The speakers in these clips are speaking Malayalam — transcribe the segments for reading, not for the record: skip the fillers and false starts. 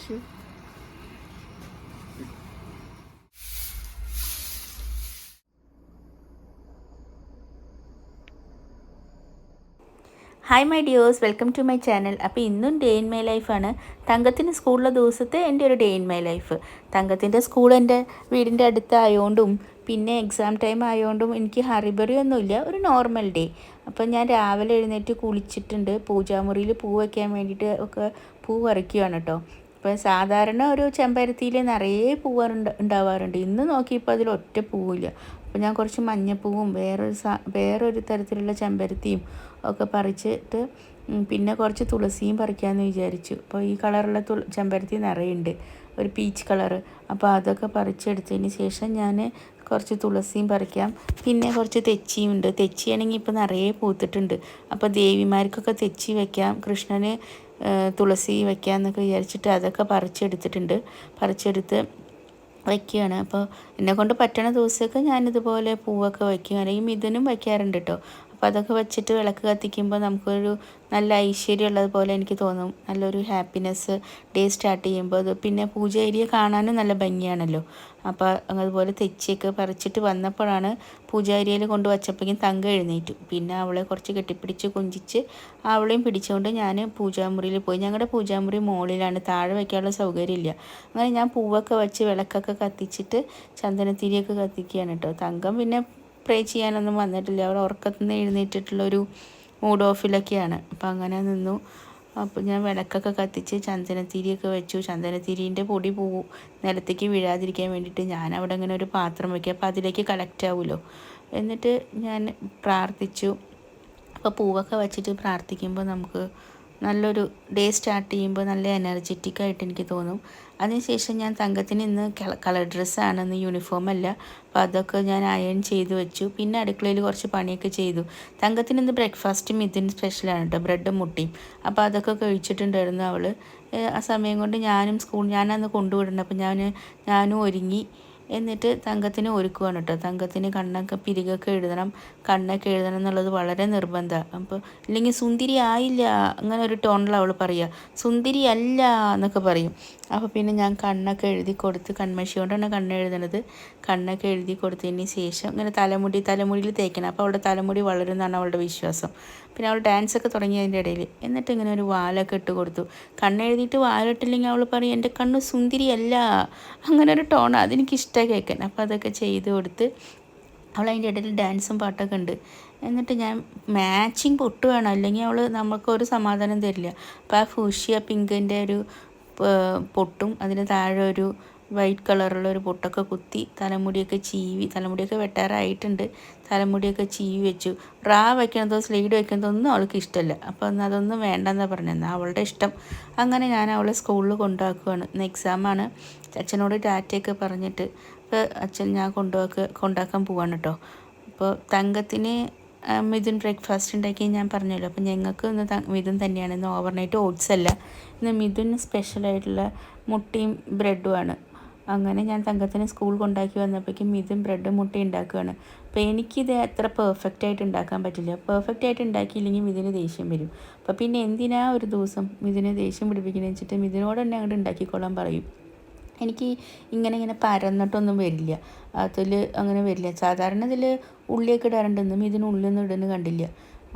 Tissue. Hi my dears, welcome to my channel. അപ്പോൾ ഇന്നും ഡേ ഇൻ മൈ ലൈഫാണ്. തങ്കത്തിന് സ്കൂളിലെ ദിവസത്തെ എൻ്റെ ഒരു ഡേ ഇൻ മൈ ലൈഫ്. തങ്കത്തിൻ്റെ സ്കൂൾ എൻ്റെ വീടിൻ്റെ അടുത്തായതുകൊണ്ടും പിന്നെ എക്സാം ടൈം ആയതുകൊണ്ടും എനിക്ക് ഹറിബറി ഒന്നുമില്ല, ഒരു നോർമൽ ഡേ. അപ്പം ഞാൻ രാവിലെ എഴുന്നേറ്റ് കുളിച്ചിട്ടുണ്ട്. പൂജാമുറിയിൽ പൂ വയ്ക്കാൻ വേണ്ടിയിട്ട് ഒക്കെ പൂ പറിക്കുകയാണ് കേട്ടോ. അപ്പോൾ സാധാരണ ഒരു ചെമ്പരത്തിയിൽ നിറയെ ഉണ്ടാവാറുണ്ട്. ഇന്ന് നോക്കിയപ്പോൾ അതിൽ ഒറ്റ പൂവില്ല. അപ്പോൾ ഞാൻ കുറച്ച് മഞ്ഞപ്പൂവും വേറൊരു തരത്തിലുള്ള ചെമ്പരത്തിയും ഒക്കെ പറിച്ചിട്ട് പിന്നെ കുറച്ച് തുളസിയും പറിക്കാമെന്ന് വിചാരിച്ചു. അപ്പോൾ ഈ കളറുള്ള ചെമ്പരത്തി നിറയുണ്ട്, ഒരു പീച്ച് കളറ്. അപ്പോൾ അതൊക്കെ പറിച്ചെടുത്തതിന് ശേഷം ഞാൻ കുറച്ച് തുളസിയും പറിക്കാം. പിന്നെ കുറച്ച് തെച്ചിയും ഉണ്ട്. തെച്ചിയാണെങ്കിൽ ഇപ്പോൾ നിറയെ പൂത്തിട്ടുണ്ട്. അപ്പോൾ ദേവിമാർക്കൊക്കെ തെച്ചി വയ്ക്കാം, കൃഷ്ണന് തുളസി വയ്ക്കാമെന്നൊക്കെ വിചാരിച്ചിട്ട് അതൊക്കെ പറിച്ചെടുത്ത് വയ്ക്കുകയാണ്. അപ്പോൾ എന്നെക്കൊണ്ട് പറ്റണ ദിവസമൊക്കെ ഞാനിതുപോലെ പൂവൊക്കെ വയ്ക്കും. അല്ലെങ്കിൽ മിഥുനും വയ്ക്കാറുണ്ട് കേട്ടോ. അപ്പോൾ അതൊക്കെ വെച്ചിട്ട് വിളക്ക് കത്തിക്കുമ്പോൾ നമുക്കൊരു നല്ല ഐശ്വര്യം ഉള്ളതുപോലെ എനിക്ക് തോന്നും. നല്ലൊരു ഹാപ്പിനെസ് ഡേ സ്റ്റാർട്ട് ചെയ്യുമ്പോൾ. അത് പിന്നെ പൂജ ഏരിയ കാണാനും നല്ല ഭംഗിയാണല്ലോ. അപ്പോൾ അതുപോലെ തെച്ചിയൊക്കെ പറിച്ചിട്ട് വന്നപ്പോഴാണ് പൂജ ഏരിയയിൽ കൊണ്ട് വച്ചപ്പോഴേക്കും തങ്കം എഴുന്നേറ്റു. പിന്നെ അവളെ കുറച്ച് കെട്ടിപ്പിടിച്ച് കൊഞ്ചിച്ച് അവളെയും പിടിച്ചുകൊണ്ട് ഞാൻ പൂജാമുറിയിൽ പോയി. ഞങ്ങളുടെ പൂജാമുറി മുകളിലാണ്, താഴെ വയ്ക്കാനുള്ള സൗകര്യമില്ല. അങ്ങനെ ഞാൻ പൂവൊക്കെ വെച്ച് വിളക്കൊക്കെ കത്തിച്ചിട്ട് ചന്ദനത്തിരിയൊക്കെ കത്തിക്കുകയാണ് കേട്ടോ. തങ്കം പിന്നെ പ്രേ ചെയ്യാനൊന്നും വന്നിട്ടില്ല. അവൾ ഉറക്കത്തിൽ നിന്ന് എഴുന്നേറ്റിട്ടുള്ളൊരു മൂഡ് ഓഫിലൊക്കെയാണ്. അപ്പോൾ അങ്ങനെ നിന്നു. അപ്പോൾ ഞാൻ വിളക്കൊക്കെ കത്തിച്ച് ചന്ദനത്തിരിയൊക്കെ വെച്ചു. ചന്ദനത്തിരീൻ്റെ പൊടി നിലത്തേക്ക് വീഴാതിരിക്കാൻ വേണ്ടിയിട്ട് ഞാൻ അവിടെ ഇങ്ങനെ ഒരു പാത്രം വയ്ക്കുക. അപ്പോൾ അതിലേക്ക് കളക്റ്റ് ആവുമല്ലോ. എന്നിട്ട് ഞാൻ പ്രാർത്ഥിച്ചു. അപ്പോൾ പൂവൊക്കെ വെച്ചിട്ട് പ്രാർത്ഥിക്കുമ്പോൾ നമുക്ക് നല്ലൊരു ഡേ സ്റ്റാർട്ട് ചെയ്യുമ്പോൾ നല്ല എനർജറ്റിക്കായിട്ട് എനിക്ക് തോന്നും. അതിനുശേഷം ഞാൻ തങ്കത്തിന് ഇന്ന് കളർ ഡ്രസ്സാണ്, ഇന്ന് യൂണിഫോം അല്ല. അപ്പോൾ അതൊക്കെ ഞാൻ അയൺ ചെയ്ത് വെച്ചു. പിന്നെ അടുക്കളയിൽ കുറച്ച് പണിയൊക്കെ ചെയ്തു. തങ്കത്തിന് ഇന്ന് ബ്രേക്ക്ഫാസ്റ്റും ഇതിന് സ്പെഷ്യലാണ് കേട്ടോ, ബ്രെഡും മുട്ടയും. അപ്പോൾ അതൊക്കെ കഴിച്ചിട്ടുണ്ടായിരുന്നു അവൾ. ആ സമയം കൊണ്ട് ഞാനന്ന് കൊണ്ടുവിടണം. അപ്പോൾ ഞാനും ഒരുങ്ങി. എന്നിട്ട് തങ്കത്തിന് ഒരുക്കുവാണ് കേട്ടോ. തങ്കത്തിന് പിരികൊക്കെ എഴുതണം, കണ്ണൊക്കെ എഴുതണം എന്നുള്ളത് വളരെ നിർബന്ധമാണ്. അപ്പോൾ ഇല്ലെങ്കിൽ സുന്ദരി ആയില്ല, അങ്ങനെ ഒരു ടോണിലാണ് അവൾ പറയുക. സുന്ദരി അല്ല എന്നൊക്കെ പറയും. അപ്പോൾ പിന്നെ ഞാൻ കണ്ണൊക്കെ എഴുതി കൊടുത്ത്, കൺമഷി കൊണ്ടാണ് കണ്ണെഴുതണത്. കണ്ണൊക്കെ എഴുതി കൊടുത്തതിന് ശേഷം ഇങ്ങനെ തലമുടിയിൽ തേക്കണം. അപ്പോൾ അവളുടെ തലമുടി വളരുമെന്നാണ് അവളുടെ വിശ്വാസം. പിന്നെ അവൾ ഡാൻസൊക്കെ തുടങ്ങി അതിൻ്റെ ഇടയിൽ. എന്നിട്ട് ഇങ്ങനെ ഒരു വാലൊക്കെ ഇട്ട് കൊടുത്തു. കണ്ണെഴുതിയിട്ട് വാലിട്ടില്ലെങ്കിൽ അവൾ പറയും എൻ്റെ കണ്ണ് സുന്ദരിയല്ല, അങ്ങനെ ഒരു ടോണാണ്. അതെനിക്കിഷ്ടമാണ് കേൾക്കാൻ. അപ്പോൾ അതൊക്കെ ചെയ്ത് കൊടുത്ത് അവൾ അതിൻ്റെ ഇടയിൽ ഡാൻസും പാട്ടൊക്കെ ഉണ്ട്. എന്നിട്ട് ഞാൻ മാച്ചിങ് പൊട്ട് വേണം, അല്ലെങ്കിൽ അവൾ നമുക്കൊരു സമാധാനം തരില്ല. അപ്പോൾ ആ ഫൂഷ്യ പിങ്കിൻ്റെ ഒരു പൊട്ടും അതിന് താഴെ ഒരു വൈറ്റ് കളറുള്ള ഒരു പൊട്ടൊക്കെ കുത്തി തലമുടിയൊക്കെ വെട്ടാറായിട്ടുണ്ട്. തലമുടിയൊക്കെ ചീവി വെച്ചു. വയ്ക്കണതോ സ്ലൈഡ് വയ്ക്കണതോ ഒന്നും അവൾക്ക് ഇഷ്ടമല്ല. അപ്പോൾ അതൊന്നും വേണ്ടെന്നാണ് പറഞ്ഞത്. അവളുടെ ഇഷ്ടം. അങ്ങനെ ഞാൻ അവളെ സ്കൂളിൽ കൊണ്ടാക്കുകയാണ്. ഇന്ന് എക്സാമാണ്. അച്ഛനോട് ടാറ്റയൊക്കെ പറഞ്ഞിട്ട് അപ്പോൾ അച്ഛൻ ഞാൻ കൊണ്ടാക്കാൻ പോവാണ് കേട്ടോ. അപ്പോൾ തങ്കത്തിന് മിഥുൻ ബ്രേക്ക്ഫാസ്റ്റ് ഉണ്ടാക്കി ഞാൻ പറഞ്ഞല്ലോ. അപ്പോൾ ഞങ്ങൾക്ക് ഇന്ന് മിഥുൻ തന്നെയാണ്. ഇന്ന് ഓവർനൈറ്റ് ഓട്സ് അല്ല, ഇന്ന് മിഥുന് സ്പെഷ്യലായിട്ടുള്ള മുട്ടയും ബ്രെഡുമാണ്. അങ്ങനെ ഞാൻ തങ്കത്തിന് സ്കൂൾ കൊണ്ടാക്കി വന്നപ്പോഴേക്കും മിഥുൻ ബ്രെഡും മുട്ടയും ഉണ്ടാക്കുകയാണ്. അപ്പോൾ എനിക്കിത് അത്ര പെർഫെക്റ്റായിട്ട് ഉണ്ടാക്കാൻ പറ്റില്ല. പെർഫെക്റ്റായിട്ട് ഉണ്ടാക്കിയില്ലെങ്കിൽ മിഥുന് ദേഷ്യം വരും. അപ്പോൾ പിന്നെ എന്തിനാ ഒരു ദിവസം മിഥുനെ ദേഷ്യം പിടിപ്പിക്കുന്നത് വെച്ചിട്ട് മിഥുനോട് തന്നെ അങ്ങോട്ട് ഉണ്ടാക്കിക്കൊള്ളാൻ പറയും. എനിക്ക് ഇങ്ങനെ പരന്നിട്ടൊന്നും വരില്ല, അതിൽ അങ്ങനെ വരില്ല. സാധാരണ ഇതിൽ ഉള്ളിയൊക്കെ ഇടാറുണ്ടെന്നും ഇതിന് ഉള്ളിയൊന്നും ഇടുന്നു കണ്ടില്ല.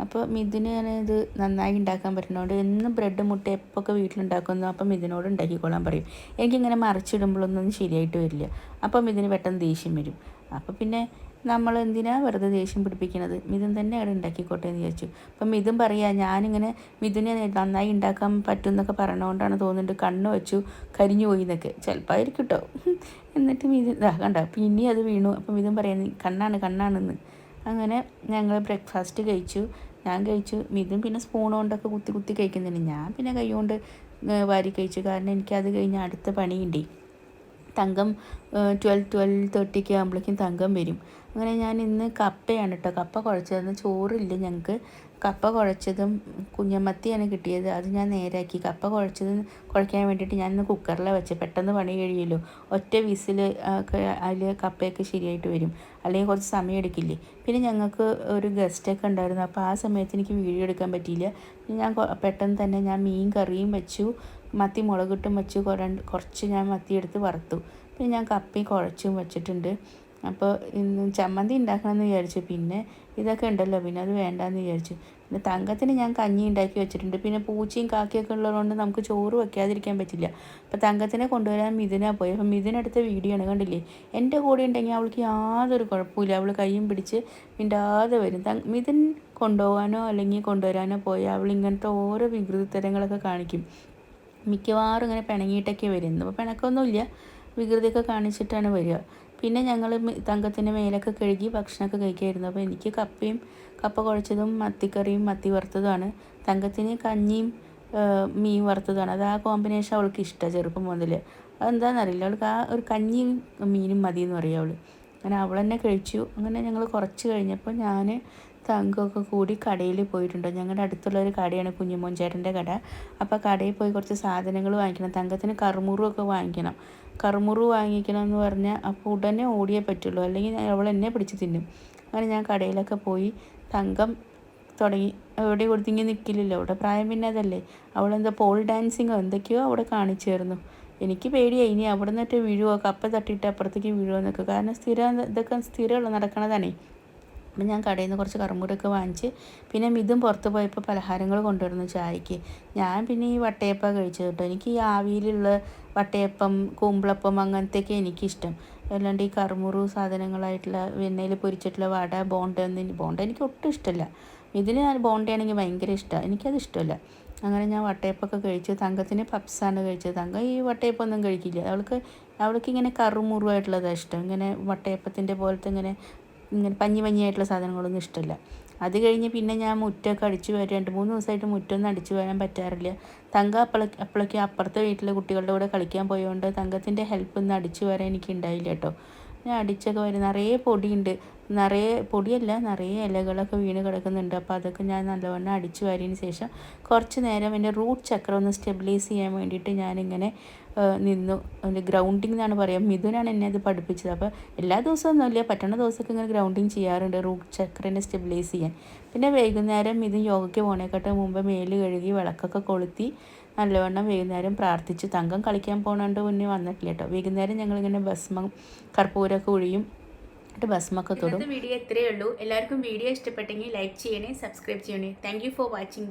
അപ്പോൾ മിഥുന് ഇത് നന്നായി ഉണ്ടാക്കാൻ പറ്റുന്നതുകൊണ്ട് എന്നും ബ്രെഡ് മുട്ട എപ്പോഴൊക്കെ വീട്ടിലുണ്ടാക്കുന്നു. അപ്പം മിഥുനോട് ഉണ്ടാക്കിക്കൊള്ളാൻ പറയും. എനിക്കിങ്ങനെ മറിച്ചിടുമ്പോഴൊന്നും ശരിയായിട്ട് വരില്ല. അപ്പം മിഥുന് പെട്ടെന്ന് ദേഷ്യം വരും. അപ്പോൾ പിന്നെ നമ്മൾ എന്തിനാ വെറുതെ ദേഷ്യം പിടിപ്പിക്കുന്നത്, മിഥുൻ തന്നെ അവിടെ ഉണ്ടാക്കിക്കോട്ടെ എന്ന് വിചാരിച്ചു. അപ്പം മിഥുൻ പറയുക ഞാനിങ്ങനെ മിഥുനെ നന്നായി ഉണ്ടാക്കാൻ പറ്റും എന്നൊക്കെ പറഞ്ഞുകൊണ്ടാണ് തോന്നുന്നുണ്ട് കണ്ണ് വെച്ചു കരിഞ്ഞു പോയി എന്നൊക്കെ. ചിലപ്പോൾ ആയിരിക്കും കേട്ടോ. എന്നിട്ട് മിഥുൻ കണ്ട പിന്നെ അത് വീണു. അപ്പം മിഥുൻ പറയുന്നത് കണ്ണാണെന്ന്. അങ്ങനെ ഞങ്ങൾ ബ്രേക്ക്ഫാസ്റ്റ് കഴിച്ചു. ഞാൻ കഴിച്ചു. മിഥുൻ പിന്നെ സ്പൂൺ കൊണ്ടൊക്കെ കുത്തി കഴിക്കുന്നുണ്ട്. ഞാൻ പിന്നെ കൈ കൊണ്ട് വാരി കഴിച്ചു. കാരണം എനിക്കത് കഴിഞ്ഞ് അടുത്ത പണിയുണ്ട്. തങ്കം 12:30 ആകുമ്പോഴേക്കും തങ്കം വരും. അങ്ങനെ ഞാൻ ഇന്ന് കപ്പയാണ് കേട്ടോ, കപ്പ കുഴച്ചതെന്ന്. ചോറില്ല ഞങ്ങൾക്ക്. കപ്പ കുഴച്ചതും കുഞ്ഞമത്തിയാണ് കിട്ടിയത്. അത് ഞാൻ നേരാക്കി. കപ്പ കുഴയ്ക്കാൻ വേണ്ടിയിട്ട് ഞാനിന്ന് കുക്കറിലാണ് വെച്ചത്. പെട്ടെന്ന് പണി കഴിയുമല്ലോ. ഒറ്റ വിസിൽ ഒക്കെ അതിൽ കപ്പയൊക്കെ ശരിയായിട്ട് വരും. അല്ലെങ്കിൽ കുറച്ച് സമയം എടുക്കില്ലേ. പിന്നെ ഞങ്ങൾക്ക് ഒരു ഗസ്റ്റൊക്കെ ഉണ്ടായിരുന്നു. അപ്പോൾ ആ സമയത്ത് എനിക്ക് വീഡിയോ എടുക്കാൻ പറ്റിയില്ല. ഞാൻ പെട്ടെന്ന് തന്നെ ഞാൻ മീൻ കറിയും വെച്ചു, മത്തി മുളകിട്ടും വെച്ചു, കുറച്ച് ഞാൻ മത്തി എടുത്ത് വറുത്തു. പിന്നെ ഞാൻ കപ്പയും കുഴച്ചും വെച്ചിട്ടുണ്ട്. അപ്പോൾ ഇന്ന് ചമ്മന്തി ഉണ്ടാക്കണമെന്ന് വിചാരിച്ചു. പിന്നെ ഇതൊക്കെ ഉണ്ടല്ലോ, പിന്നെ അത് വേണ്ടാന്ന് വിചാരിച്ചു. പിന്നെ തങ്കത്തിന് ഞാൻ കഞ്ഞി ഉണ്ടാക്കി വെച്ചിട്ടുണ്ട്. പിന്നെ പൂച്ചയും കാക്കയൊക്കെ ഉള്ളതുകൊണ്ട് നമുക്ക് ചോറ് വയ്ക്കാതിരിക്കാൻ പറ്റില്ല. അപ്പോൾ തങ്കത്തിനെ കൊണ്ടുവരാൻ മിഥുന പോയി. അപ്പോൾ മിഥുനെടുത്ത വീഡിയോ ആണ്, കണ്ടില്ലേ. എൻ്റെ കൂടെ ഉണ്ടെങ്കിൽ അവൾക്ക് യാതൊരു കുഴപ്പമില്ല. അവൾ കയ്യും പിടിച്ച് മിണ്ടാതെ വരും. മിഥുൻ കൊണ്ടുപോകാനോ അല്ലെങ്കിൽ കൊണ്ടുവരാനോ പോയാൽ അവൾ ഇങ്ങനത്തെ ഓരോ വികൃതിത്തരങ്ങളൊക്കെ കാണിക്കും. മിക്കവാറും ഇങ്ങനെ പിണങ്ങിയിട്ടൊക്കെ വരുന്നത്. അപ്പോൾ പിണക്കമൊന്നുമില്ല, വികൃതിയൊക്കെ കാണിച്ചിട്ടാണ് വരിക. പിന്നെ ഞങ്ങൾ തങ്കത്തിൻ്റെ മേലൊക്കെ കഴുകി ഭക്ഷണമൊക്കെ കഴിക്കായിരുന്നു. അപ്പോൾ എനിക്ക് കപ്പ കുഴച്ചതും മത്തിക്കറിയും മത്തി വറുത്തതുമാണ്. തങ്കത്തിന് കഞ്ഞിയും മീൻ വറുത്തതാണ്. അത് ആ കോമ്പിനേഷൻ അവൾക്ക് ഇഷ്ടമാണ് ചെറുപ്പം മുതൽ. അതെന്താണെന്നറിയില്ല, അവൾക്ക് ആ ഒരു കഞ്ഞിയും മീനും മതി എന്ന് പറയും അവൾ. അങ്ങനെ അവൾ തന്നെ കഴിച്ചു. അങ്ങനെ ഞങ്ങൾ കുറച്ച് കഴിഞ്ഞപ്പോൾ ഞാൻ തങ്കമൊക്കെ കൂടി കടയിൽ പോയിട്ടുണ്ട്. ഞങ്ങളുടെ അടുത്തുള്ളൊരു കടയാണ് കുഞ്ഞുമോൻ ചേട്ടൻ്റെ കട. അപ്പോൾ കടയിൽ പോയി കുറച്ച് സാധനങ്ങൾ വാങ്ങിക്കണം. തങ്കത്തിന് കറുമുറുമൊക്കെ വാങ്ങിക്കണം. കറുമുറു വാങ്ങിക്കണം എന്ന് പറഞ്ഞാൽ അപ്പോൾ ഉടനെ ഓടിയേ പറ്റുള്ളൂ, അല്ലെങ്കിൽ അവൾ എന്നെ പിടിച്ച് തിന്നും. അങ്ങനെ ഞാൻ കടയിലൊക്കെ പോയി. തങ്കം തുടങ്ങി എവിടെ കൊടുത്തിങ്ങനെ നിൽക്കില്ലല്ലോ, അവിടെ പ്രായം പിന്നെ അതല്ലേ. അവളെന്താ പോൾ ഡാൻസിങ്ങോ എന്തൊക്കെയോ അവിടെ കാണിച്ചായിരുന്നു. എനിക്ക് പേടിയായി, ഇനി അവിടെ നിന്നിട്ട് വീഴുവോ, കപ്പ തട്ടിയിട്ട് അപ്പുറത്തേക്ക് വീഴുമോ എന്നൊക്കെ. കാരണം ഇതൊക്കെ സ്ഥിരമുള്ള നടക്കണതാണേ. അപ്പം ഞാൻ കടയിൽ നിന്ന് കുറച്ച് കറുമുറൊക്കെ വാങ്ങിച്ച്. പിന്നെ മിഥുൻ പുറത്ത് പോയപ്പോൾ പലഹാരങ്ങൾ കൊണ്ടുവരുന്നു ചായക്ക്. ഞാൻ പിന്നെ ഈ വട്ടയപ്പം കഴിച്ചത് കേട്ടോ. എനിക്ക് ഈ ആവിയിലുള്ള വട്ടയപ്പം, കുമ്പിളപ്പം അങ്ങനത്തെയൊക്കെ എനിക്കിഷ്ടം. അല്ലാണ്ട് ഈ കറുമുറു സാധനങ്ങളായിട്ടുള്ള എണ്ണയിൽ പൊരിച്ചിട്ടുള്ള വട, ബോണ്ട എനിക്ക് ഒട്ടും ഇഷ്ടമല്ല. ഇതിന് ബോണ്ടയാണെങ്കിൽ ഭയങ്കര ഇഷ്ടമാണ്, എനിക്കത് ഇഷ്ടമല്ല. അങ്ങനെ ഞാൻ വട്ടയപ്പമൊക്കെ കഴിച്ചു. തങ്കത്തിന് പപ്സാണ് കഴിച്ചത്. തങ്കം ഈ വട്ടയപ്പമൊന്നും കഴിക്കില്ല. അവൾക്കിങ്ങനെ കറുമുറുവായിട്ടുള്ളതാണ് ഇഷ്ടം. ഇങ്ങനെ വട്ടയപ്പത്തിൻ്റെ പോലത്തെ ഇങ്ങനെ പഞ്ഞിയായിട്ടുള്ള സാധനങ്ങളൊന്നും ഇഷ്ടമല്ല. അത് കഴിഞ്ഞ് പിന്നെ ഞാൻ മുറ്റമൊക്കെ അടിച്ചു വാരി. 2-3 ദിവസമായിട്ട് മുറ്റമൊന്നും അടിച്ചു വരാൻ പറ്റാറില്ല. തങ്ക അപ്പോഴേക്കും അപ്പുറത്തെ വീട്ടിലെ കുട്ടികളുടെ കൂടെ കളിക്കാൻ പോയതുകൊണ്ട് തങ്കത്തിൻ്റെ ഹെൽപ്പ് ഒന്നും അടിച്ചു വരാൻ എനിക്ക് ഉണ്ടായില്ല കേട്ടോ. ഞാൻ അടിച്ചൊക്കെ വരും. നിറയെ പൊടിയുണ്ട്, നിറയെ ഇലകളൊക്കെ വീണ് കിടക്കുന്നുണ്ട്. അപ്പോൾ അതൊക്കെ ഞാൻ നല്ലവണ്ണം അടിച്ചു വാരിയതിന് ശേഷം കുറച്ച് നേരം എൻ്റെ റൂട്ട് ചക്രം ഒന്ന് സ്റ്റെബിലൈസ് ചെയ്യാൻ വേണ്ടിയിട്ട് ഞാനിങ്ങനെ നിന്നു. ഗ്രൗണ്ടിങ് എന്നാണ് പറയുക. മിഥുനാണ് എന്നെ അത് പഠിപ്പിച്ചത്. അപ്പോൾ എല്ലാ ദിവസമൊന്നുമില്ല, പറ്റുന്ന ദിവസമൊക്കെ ഇങ്ങനെ ഗ്രൗണ്ടിങ് ചെയ്യാറുണ്ട് റൂട്ട് ചക്രനെ സ്റ്റെബിലൈസ് ചെയ്യാൻ. പിന്നെ വൈകുന്നേരം മിഥുൻ യോഗയ്ക്ക് പോണേക്കാട്ട് മുമ്പ് മേല് കഴുകി വിളക്കൊക്കെ കൊളുത്തി നല്ലവണ്ണം വൈകുന്നേരം പ്രാർത്ഥിച്ചു. തങ്കം കളിക്കാൻ പോകണോണ്ട് മുന്നേ വന്നിട്ടില്ല കേട്ടോ. വൈകുന്നേരം ഞങ്ങളിങ്ങനെ ഭസ്മം കർപ്പൂരമൊക്കെ ഒഴിയും, എന്നിട്ട് ഭസ്മൊക്കെ തൊടും. വീഡിയോ ഇത്രയേ ഉള്ളൂ. എല്ലാവർക്കും വീഡിയോ ഇഷ്ടപ്പെട്ടെങ്കിൽ ലൈക്ക് ചെയ്യണേ, സബ്സ്ക്രൈബ് ചെയ്യണേ. Thank you for watching.